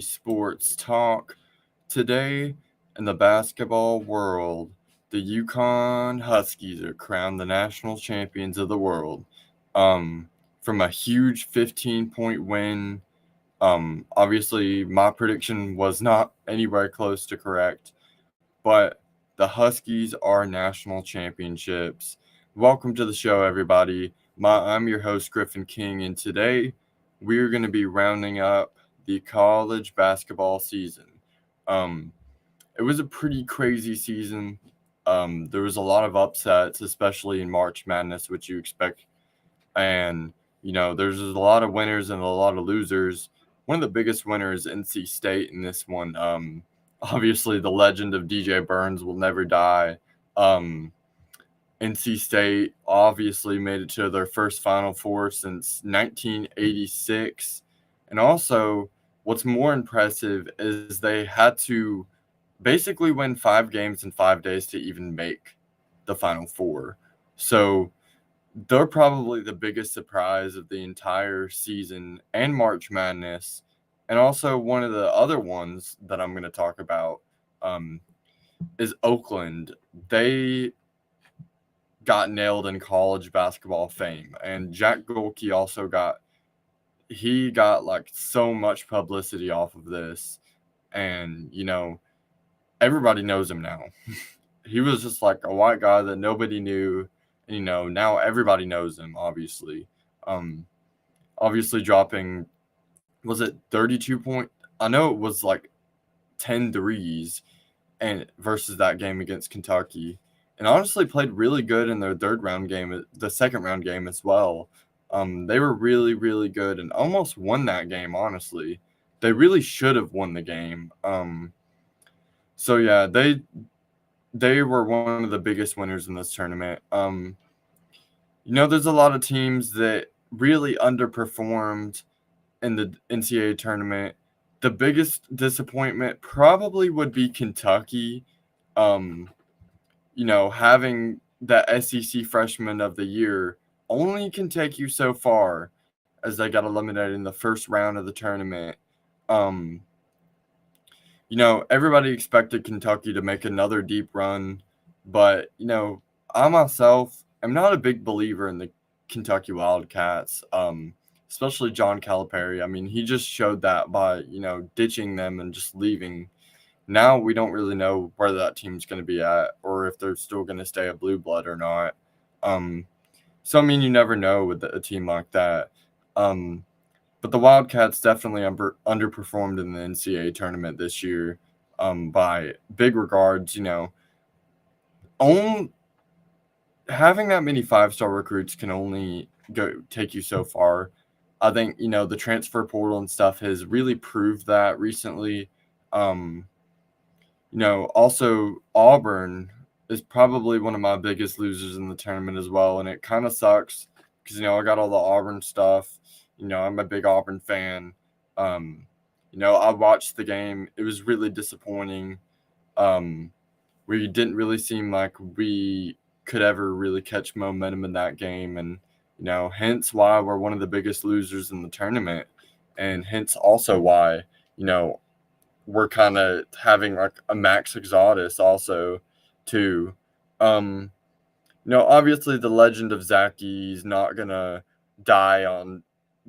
Sports Talk. Today, in the basketball world, the Yukon Huskies are crowned the national champions of the world. Um, from a huge 15-point win. Obviously, my prediction was not anywhere close to correct, but the Huskies are national championships. Welcome to the show, everybody. I'm your host, Griffin King, and today we're going to be rounding up the college basketball season. Um, it was a pretty crazy season. There was a lot of upsets, especially in March Madness, which you expect. And, there's a lot of winners and a lot of losers. One of the biggest winners, NC State, in this one. Obviously, the legend of DJ Burns will never die. Um, NC State obviously made it to their first Final Four since 1986. And also, what's more impressive is they had to basically win 5 games in 5 days to even make the Final Four. So they're probably the biggest surprise of the entire season and March Madness. And also, one of the other ones that I'm going to talk about um, is Oakland. They got nailed in college basketball fame, and Jack Golke also got like so much publicity off of this, and everybody knows him now. He was just like a white guy that nobody knew, and now everybody knows him. Um, obviously dropping, was it 32 point? I know it was like 10 threes and versus that game against Kentucky, and honestly played really good in their the second round game as well. They were really, really good and almost won that game. Honestly, they really should have won the game. So yeah, they were one of the biggest winners in this tournament. There's a lot of teams that really underperformed in the NCAA tournament. The biggest disappointment probably would be Kentucky. Um, having the SEC Freshman of the Year only can take you so far as they got eliminated in the first round of the tournament. Um, everybody expected Kentucky to make another deep run, but, I myself am not a big believer in the Kentucky Wildcats, especially John Calipari. I mean, he just showed that by, ditching them and just leaving. Now we don't really know where that team's going to be at or if they're still going to stay a blue blood or not. Um, so, I mean, you never know with a team like that. Um, but the Wildcats definitely underperformed in the NCAA tournament this year by big regards. Own, having that many five-star recruits can only take you so far. I think, the transfer portal and stuff has really proved that recently. Um, also Auburn is probably one of my biggest losers in the tournament as well, and it kind of sucks because I got all the Auburn stuff. I'm a big Auburn fan. Um, I watched the game. It was really disappointing. Um, we didn't really seem like we could ever really catch momentum in that game, and hence why we're one of the biggest losers in the tournament, and hence also why you know we're kind of having like a max exodus also too. Um, obviously the legend of Zaki is not gonna die on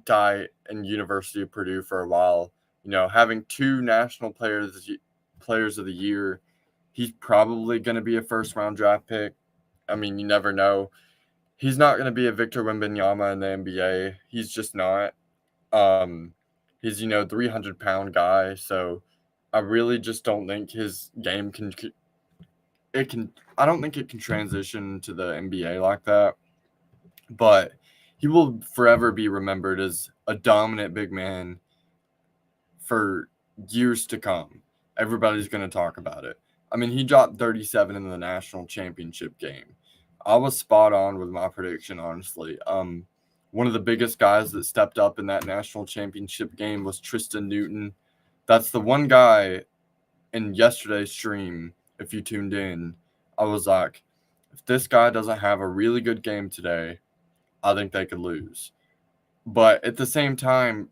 die in University of Purdue for a while. Having two national players of the year, he's probably gonna be a first round draft pick. I mean, you never know. He's not gonna be a Victor Wembanyama in the NBA. He's just not. Um, he's 300-pound guy, so I really just don't think his game can it can I don't think it can transition to the NBA like that. But he will forever be remembered as a dominant big man for years to come. Everybody's going to talk about it. I mean, he dropped 37 in the national championship game. I was spot on with my prediction, honestly. One of the biggest guys that stepped up in that national championship game was Tristan Newton. That's the one guy in yesterday's stream, if you tuned in, I was like, if this guy doesn't have a really good game today, I think they could lose. But at the same time,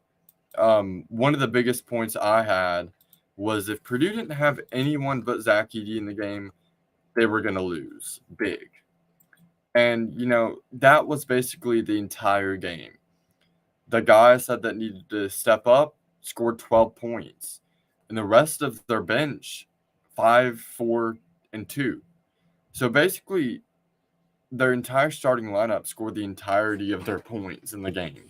one of the biggest points I had was if Purdue didn't have anyone but Zach Edey in the game, they were going to lose big. And, that was basically the entire game. The guys that needed to step up scored 12 points. And the rest of their bench, 5, 4, and 2. So basically, their entire starting lineup scored the entirety of their points in the game,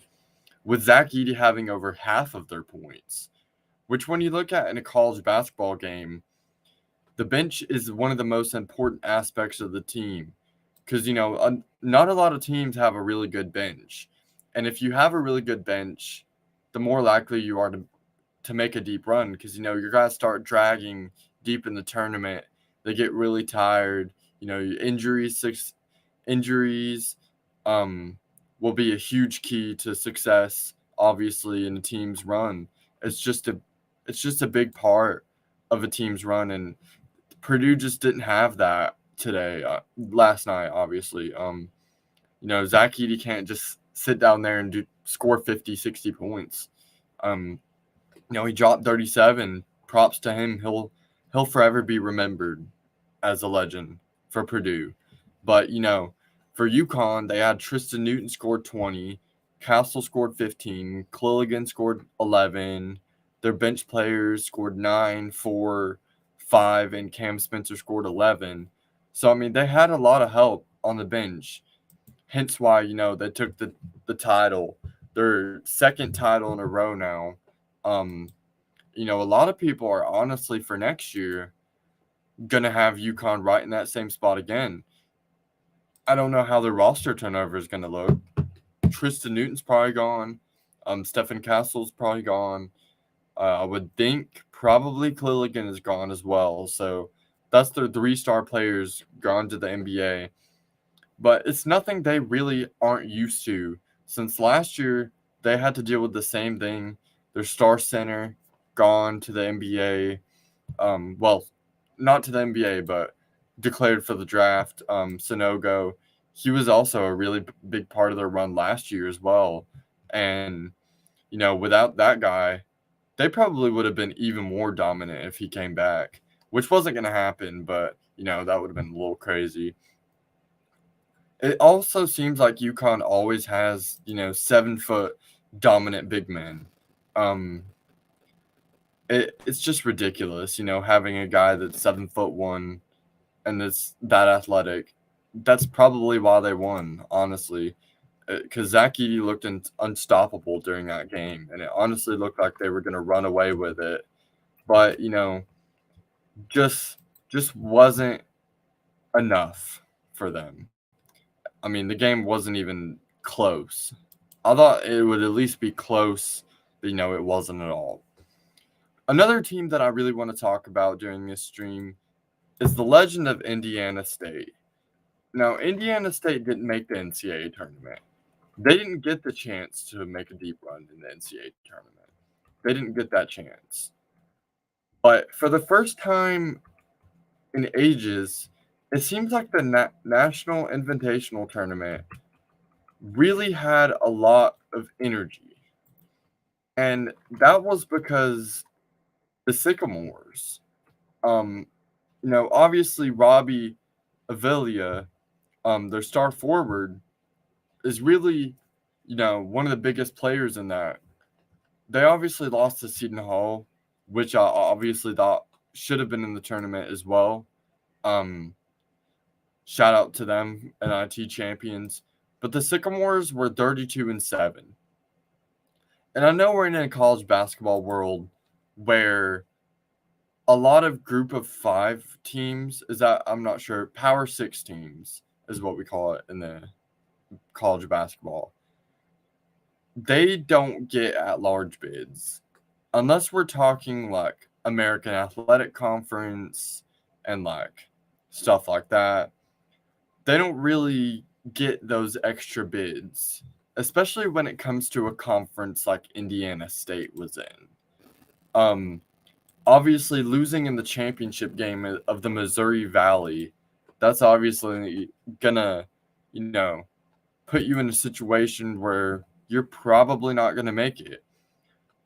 with Zach Edey having over half of their points, which when you look at in a college basketball game, the bench is one of the most important aspects of the team because, not a lot of teams have a really good bench. And if you have a really good bench, the more likely you are to make a deep run because, your guys start dragging deep in the tournament. They get really tired. Injuries will be a huge key to success, obviously, in a team's run. It's just a big part of a team's run, and Purdue just didn't have that today. Last night, obviously. Zach Edey can't just sit down there and score 50, 60 points. He dropped 37. Props to him. He'll forever be remembered as a legend for Purdue. But, for UConn, they had Tristan Newton scored 20, Castle scored 15, Clilligan scored 11, their bench players scored 9, 4, 5, and Cam Spencer scored 11. So, they had a lot of help on the bench, hence why, they took the title, their second title in a row now. A lot of people are honestly for next year going to have UConn right in that same spot again. I don't know how the roster turnover is going to look. Tristan Newton's probably gone. Stephen Castle's probably gone. I would think probably Clilligan is gone as well. So that's their 3-star players gone to the NBA. But it's nothing they really aren't used to. Since last year, they had to deal with the same thing. Their star center gone to the NBA. Well, not to the NBA, but declared for the draft. Sonogo, he was also a really big part of their run last year as well. And, without that guy, they probably would have been even more dominant if he came back, which wasn't going to happen, but, that would have been a little crazy. It also seems like UConn always has, 7-foot dominant big men. It's just ridiculous, having a guy that's 7'1" and that's that athletic. That's probably why they won, honestly, because Zach Edey looked unstoppable during that game, and it honestly looked like they were going to run away with it. But just wasn't enough for them. The game wasn't even close. I thought it would at least be close, but it wasn't at all. Another team that I really want to talk about during this stream is the legend of Indiana State. Now, Indiana State didn't make the NCAA tournament. They didn't get the chance to make a deep run in the NCAA tournament. They didn't get that chance. But for the first time in ages, it seems like the National Invitational Tournament really had a lot of energy. And that was because the Sycamores, obviously Robbie Avila, their star forward, is really, one of the biggest players in that. They obviously lost to Seton Hall, which I obviously thought should have been in the tournament as well. Shout out to them, NIT champions. But the Sycamores were 32-7. And I know we're in a college basketball world where a lot of group of 5 teams, I'm not sure, Power 6 teams is what we call it in the college basketball. They don't get at-large bids unless we're talking like American Athletic Conference and like stuff like that. They don't really get those extra bids, especially when it comes to a conference like Indiana State was in. Obviously, losing in the championship game of the Missouri Valley, that's obviously gonna, put you in a situation where you're probably not gonna make it.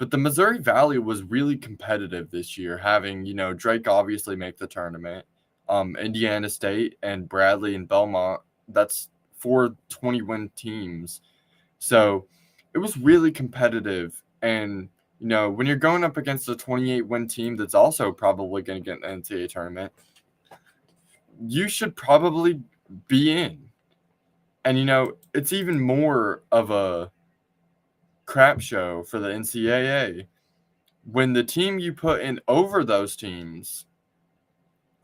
But the Missouri Valley was really competitive this year, having, Drake obviously make the tournament, Indiana State and Bradley and Belmont. That's 4 20-win teams. So it was really competitive. And, when you're going up against a 28-win team that's also probably going to get in the NCAA tournament, you should probably be in. And, it's even more of a crap show for the NCAA when the team you put in over those teams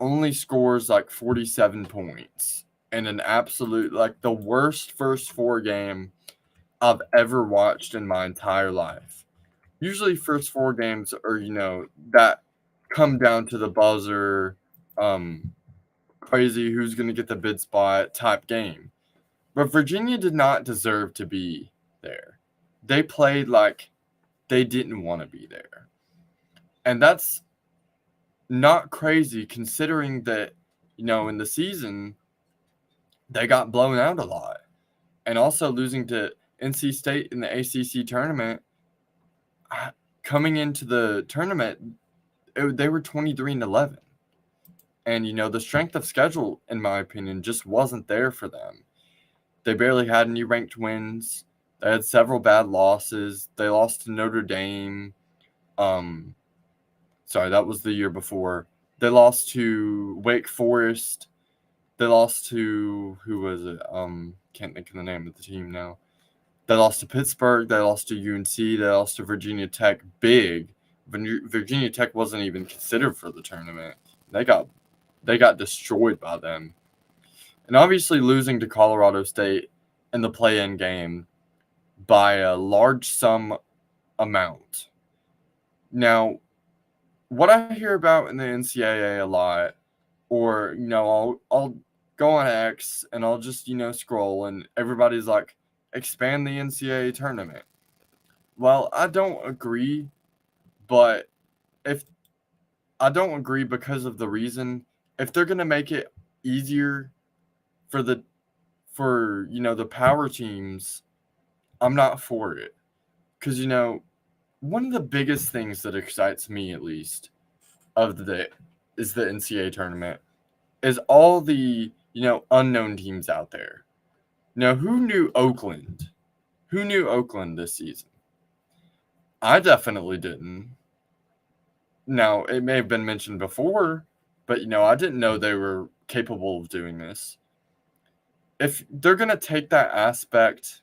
only scores like 47 points in an absolute, like the worst first 4 game I've ever watched in my entire life. Usually first 4 games are, that come down to the buzzer, crazy who's going to get the bid spot type game. But Virginia did not deserve to be there. They played like they didn't want to be there. And that's not crazy considering that, in the season, they got blown out a lot. And also losing to NC State in the ACC tournament, coming into the tournament, they were 23-11. And, the strength of schedule, in my opinion, just wasn't there for them. They barely had any ranked wins. They had several bad losses. They lost to Notre Dame. Sorry, that was the year before. They lost to Wake Forest. They lost to, who was it? Can't think of the name of the team now. They lost to Pittsburgh. They lost to UNC. They lost to Virginia Tech big. Virginia Tech wasn't even considered for the tournament. They got destroyed by them. And obviously losing to Colorado State in the play-in game by a large sum amount. Now, what I hear about in the NCAA a lot, or, I'll go on X and I'll just, scroll and everybody's like, expand the NCAA tournament. Well, I don't agree, but I don't agree because of the reason, if they're going to make it easier for the power teams, I'm not for it. Because, one of the biggest things that excites me, at least, is the NCAA tournament, is all the, unknown teams out there. Now, who knew Oakland? Who knew Oakland this season? I definitely didn't. Now, it may have been mentioned before, but, I didn't know they were capable of doing this. If they're going to take that aspect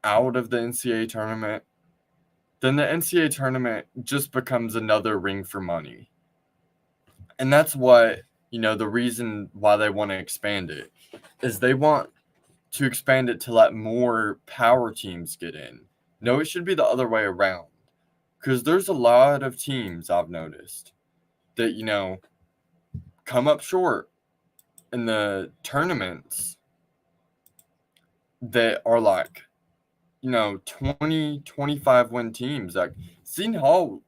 out of the NCAA tournament, then the NCAA tournament just becomes another ring for money. And that's what, the reason why they want to expand it is they want to expand it to let more power teams get in. No, it should be the other way around. Because there's a lot of teams I've noticed that, come up short in the tournaments that are like, 20, 25 win teams. Like Seton Hall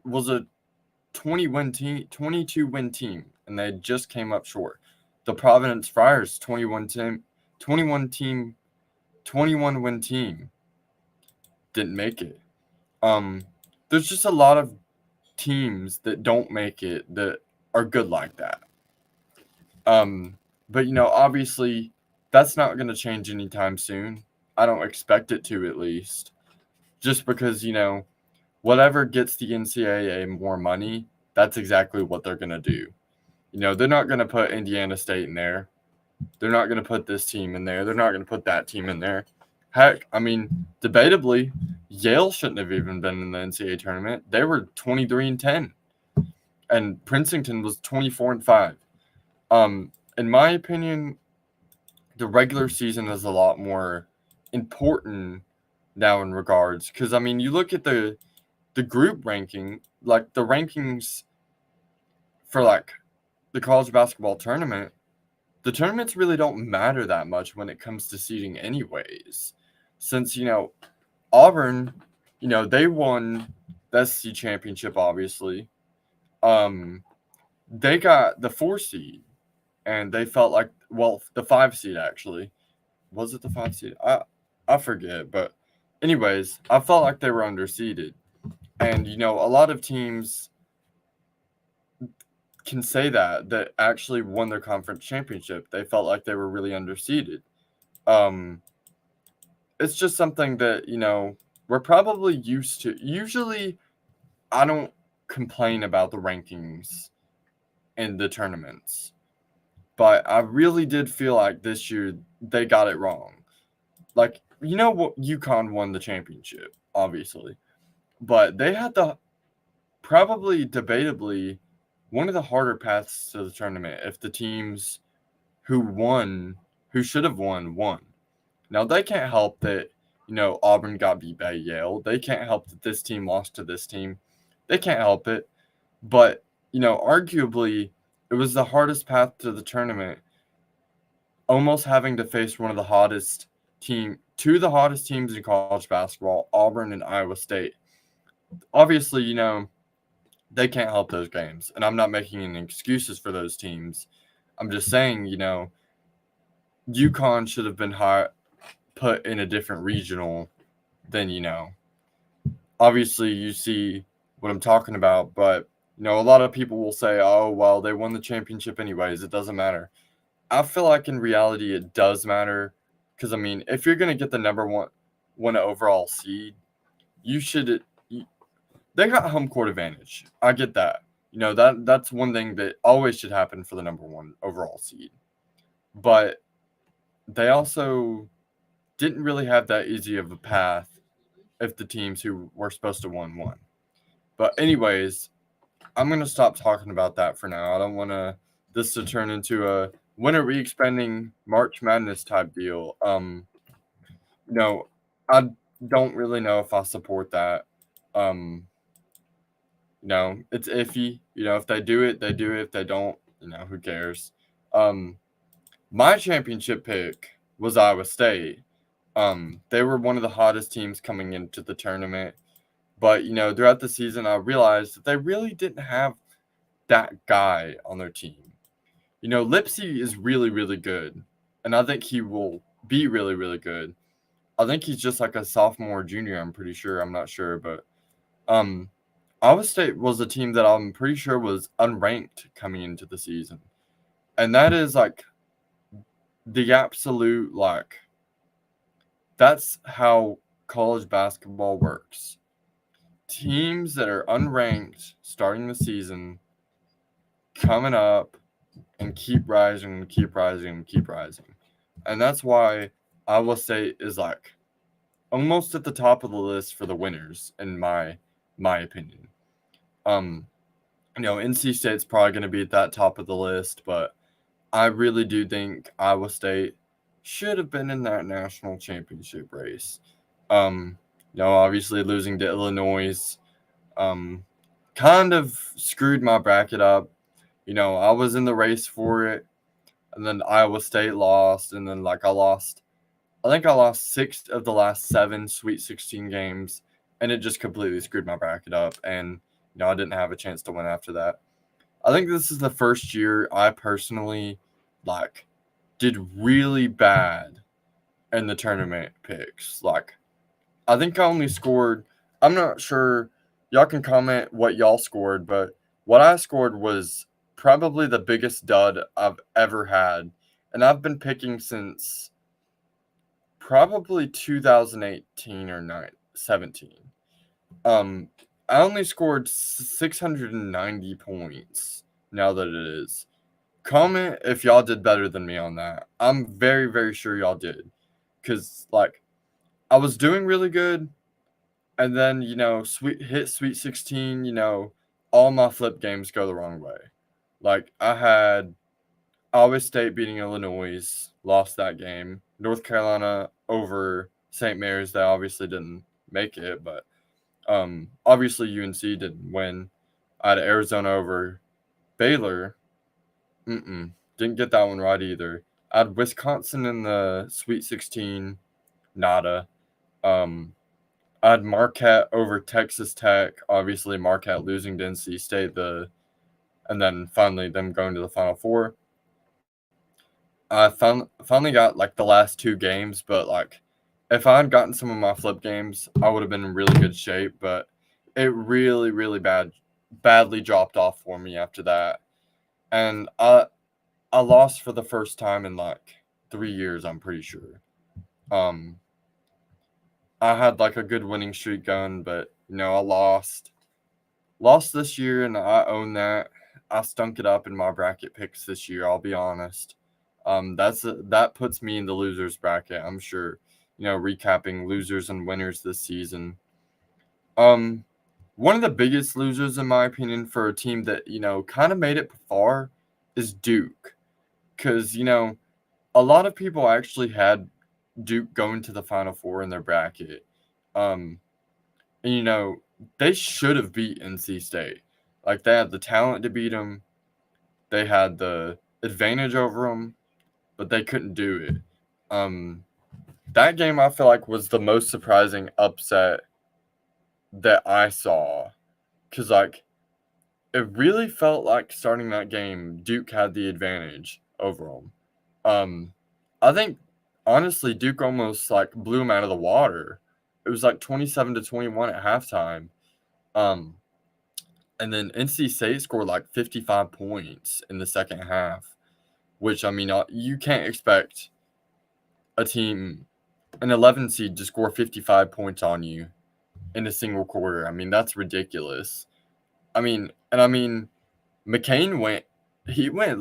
was a 20-win team, 22-win team, and they just came up short. The Providence Friars, 21-win team, didn't make it. There's just a lot of teams that don't make it that are good like that. But obviously that's not going to change anytime soon. I don't expect it to, at least. Just because, whatever gets the NCAA more money, that's exactly what they're going to do. They're not going to put Indiana State in there. They're not going to put this team in there. They're not going to put that team in there. Heck, debatably, Yale shouldn't have even been in the NCAA tournament. They were 23-10. And Princeton was 24-5. In my opinion, the regular season is a lot more important now in regards, because you look at the group ranking, like the rankings for like the college basketball tournament, the tournaments really don't matter that much when it comes to seeding anyways, since Auburn, they won the SEC championship, obviously. They got the 4 seed and they felt like, well, the 5 seed actually. Was it the 5 seed? I forget, but anyways, I felt like they were underseeded. And, a lot of teams can say that actually won their conference championship. They felt like they were really underseeded. Um, it's just something that, we're probably used to. Usually, I don't complain about the rankings in the tournaments, but I really did feel like this year they got it wrong. Like, what, UConn won the championship, obviously, but they had probably debatably one of the harder paths to the tournament if the teams who won, who should have won. Now, they can't help that, Auburn got beat by Yale. They can't help that this team lost to this team. They can't help it. But, arguably, it was the hardest path to the tournament, almost having to face two of the hottest teams in college basketball, Auburn and Iowa State. Obviously, they can't help those games. And I'm not making any excuses for those teams. I'm just saying, UConn should have been put in a different regional than, obviously you see what I'm talking about, but, a lot of people will say, oh, well, they won the championship anyways. It doesn't matter. I feel like in reality it does matter because, I mean, if you're going to get the number one overall seed, you should they got home court advantage. I get that. That's one thing that always should happen for the number one overall seed. But they also didn't really have that easy of a path if the teams who were supposed to won. But anyways, I'm gonna stop talking about that for now. I don't want this to turn into a when are we expanding March Madness type deal. I don't really know if I support that. Um, it's iffy. If they do it, they do it. If they don't, who cares? Um, my championship pick was Iowa State. They were one of the hottest teams coming into the tournament. But, throughout the season, I realized that they really didn't have that guy on their team. Lipsy is really, really good. And I think he will be really, really good. I think he's just like a sophomore, junior, I'm pretty sure. I'm not sure. But Iowa State was a team that I'm pretty sure was unranked coming into the season. And that is like the absolute, like, that's how college basketball works. Teams that are unranked starting the season coming up and keep rising and keep rising and keep rising. And that's why Iowa State is like almost at the top of the list for the winners, in my opinion. NC State's probably going to be at that top of the list, but I really do think Iowa State should have been in that national championship race. Obviously losing to Illinois, kind of screwed my bracket up. I was in the race for it, and then Iowa State lost, and then I think I lost 6 of the last 7 Sweet 16 games, and it just completely screwed my bracket up, and I didn't have a chance to win after that. I think this is the first year I personally did really bad in the tournament picks. I think I only scored. I'm not sure. Y'all can comment what y'all scored, but what I scored was probably the biggest dud I've ever had, and I've been picking since probably 2018 or 17. I only scored 690 points now that it is. Comment if y'all did better than me on that. I'm very, very sure y'all did. Because, I was doing really good. And then, hit Sweet 16, all my flip games go the wrong way. I had Iowa State beating Illinois, lost that game. North Carolina over St. Mary's, they obviously didn't make it, but obviously UNC didn't win. I had Arizona over Baylor. Didn't get that one right either. I had Wisconsin in the Sweet 16. Nada. I had Marquette over Texas Tech. Obviously, Marquette losing to NC State. And then finally them going to the Final Four. I finally got the last 2 games, but if I had gotten some of my flip games, I would have been in really good shape. But it really, really badly dropped off for me after that. And I lost for the first time in like 3 years, I'm pretty sure. Um, I had like a good winning streak going, but I lost this year, and I own that. I stunk it up in my bracket picks this year. I'll be honest. That puts me in the losers bracket. I'm sure. Recapping losers and winners this season. Um, One of the biggest losers, in my opinion, for a team that kind of made it far, is Duke, because a lot of people actually had Duke going to the Final Four in their bracket. Um, and they should have beat NC State. Like, they had the talent to beat them. They had the advantage over them, but they couldn't do it. Um, that game, I feel like, was the most surprising upset that I saw, because like it really felt like starting that game, Duke had the advantage over them. I think honestly, Duke almost like blew them out of the water. It was like 27-21 at halftime. Um, and then NC State scored like 55 points in the second half, which I mean, you can't expect a team, an 11 seed, to score 55 points on you in a single quarter. I mean, that's ridiculous. I mean, McCain went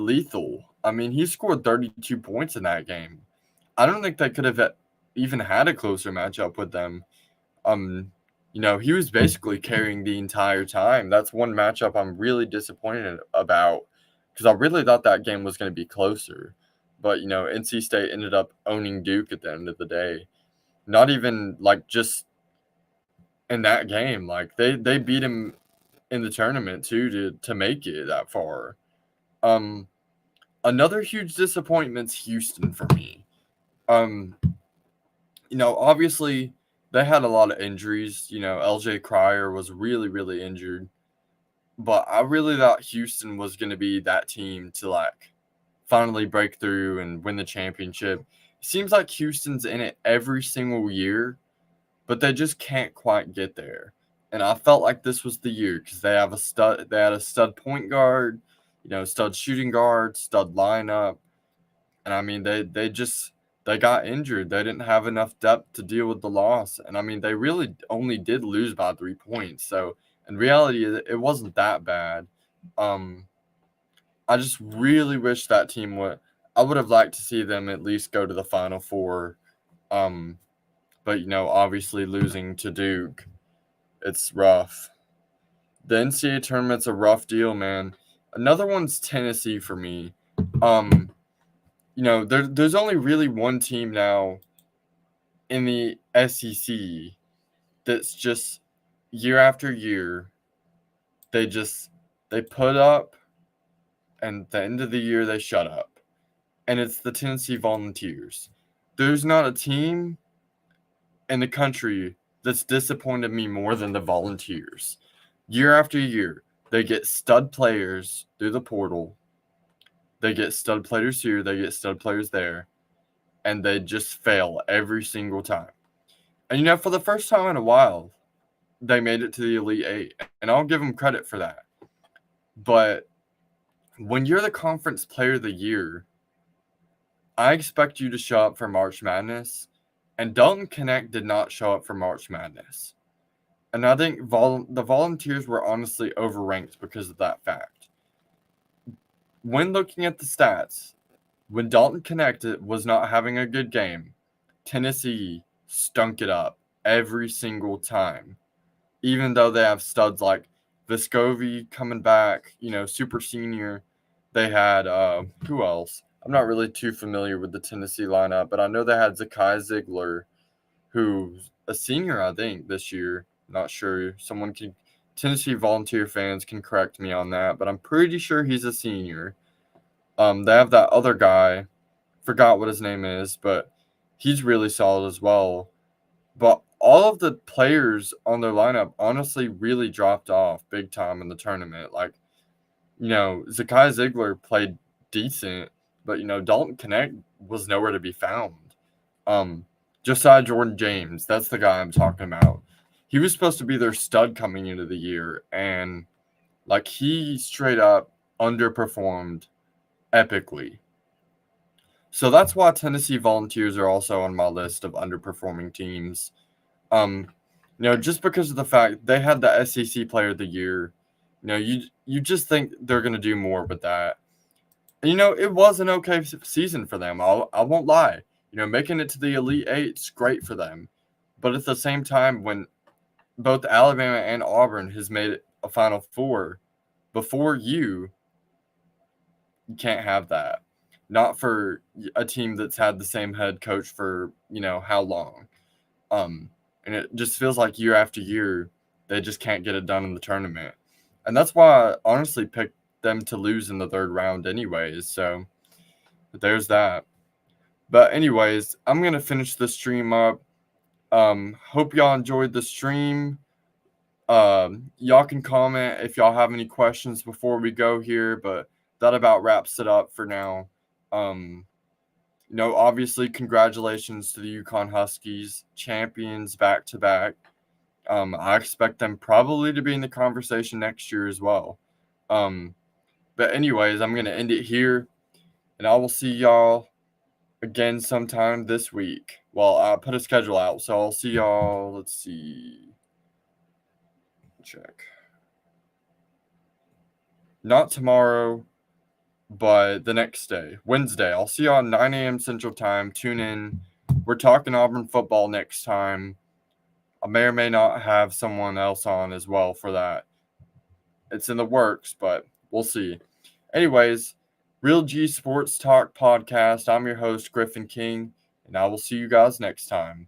lethal. I mean, he scored 32 points in that game. I don't think they could have even had a closer matchup with them. He was basically carrying the entire time. That's one matchup I'm really disappointed about, because I really thought that game was going to be closer. But, NC State ended up owning Duke at the end of the day. Not even like just in that game. Like, they beat him in the tournament too to make it that far. Another huge disappointment's Houston for me. Obviously they had a lot of injuries. LJ Cryer was really, really injured. But I really thought Houston was going to be that team to like finally break through and win the championship. It seems like Houston's in it every single year, but they just can't quite get there. And I felt like this was the year, because they had a stud point guard, stud shooting guard, stud lineup. And I mean, they got injured. They didn't have enough depth to deal with the loss. And I mean, they really only did lose by 3 points. So in reality, it wasn't that bad. I just really wish that team I would have liked to see them at least go to the Final Four. But obviously losing to Duke, it's rough. The NCAA tournament's a rough deal, man. Another one's Tennessee for me. There's only really one team now in the SEC that's just year after year, they put up, and at the end of the year they shut up. And it's the Tennessee Volunteers. There's not a team in the country that's disappointed me more than the Volunteers. Year after year, they get stud players through the portal. They get stud players here, they get stud players there, and they just fail every single time. And for the first time in a while, they made it to the Elite Eight, and I'll give them credit for that. But when you're the Conference Player of the Year, I expect you to show up for March Madness, and Dalton Knecht did not show up for March Madness. And I think the Volunteers were honestly overranked because of that fact. When looking at the stats, when Dalton Knecht was not having a good game, Tennessee stunk it up every single time. Even though they have studs like Vescovi coming back, super senior. They had, who else? I'm not really too familiar with the Tennessee lineup, but I know they had Zakai Ziegler, who's a senior, I think, this year. Not sure. Tennessee Volunteer fans can correct me on that, but I'm pretty sure he's a senior. They have that other guy, forgot what his name is, but he's really solid as well. But all of the players on their lineup honestly really dropped off big time in the tournament. Like, Zakai Ziegler played decent, but, Dalton Knecht was nowhere to be found. Josiah Jordan James, that's the guy I'm talking about. he was supposed to be their stud coming into the year, and like he straight up underperformed epically. So that's why Tennessee Volunteers are also on my list of underperforming teams. Just because of the fact they had the SEC Player of the Year, you just think they're going to do more with that. And, it was an okay season for them. I won't lie. Making it to the Elite Eight's great for them. But at the same time, when both Alabama and Auburn has made a Final Four before you can't have that. Not for a team that's had the same head coach for, how long. And it just feels like year after year, they just can't get it done in the tournament. And that's why I honestly picked them to lose in the third round anyways. So there's that. But anyways, I'm going to finish the stream up. Hope y'all enjoyed the stream. Y'all can comment if y'all have any questions before we go here, but that about wraps it up for now. Obviously, congratulations to the UConn Huskies, champions back to back. I expect them probably to be in the conversation next year as well. But anyways, I'm going to end it here, and I will see y'all again sometime this week. Well, I put a schedule out, so I'll see y'all. Let's see. Check. Not tomorrow, but the next day, Wednesday. I'll see y'all at 9 a.m. Central Time. Tune in. We're talking Auburn football next time. I may or may not have someone else on as well for that. It's in the works, but we'll see. Anyways, Real G Sports Talk Podcast. I'm your host, Griffin King, and I will see you guys next time.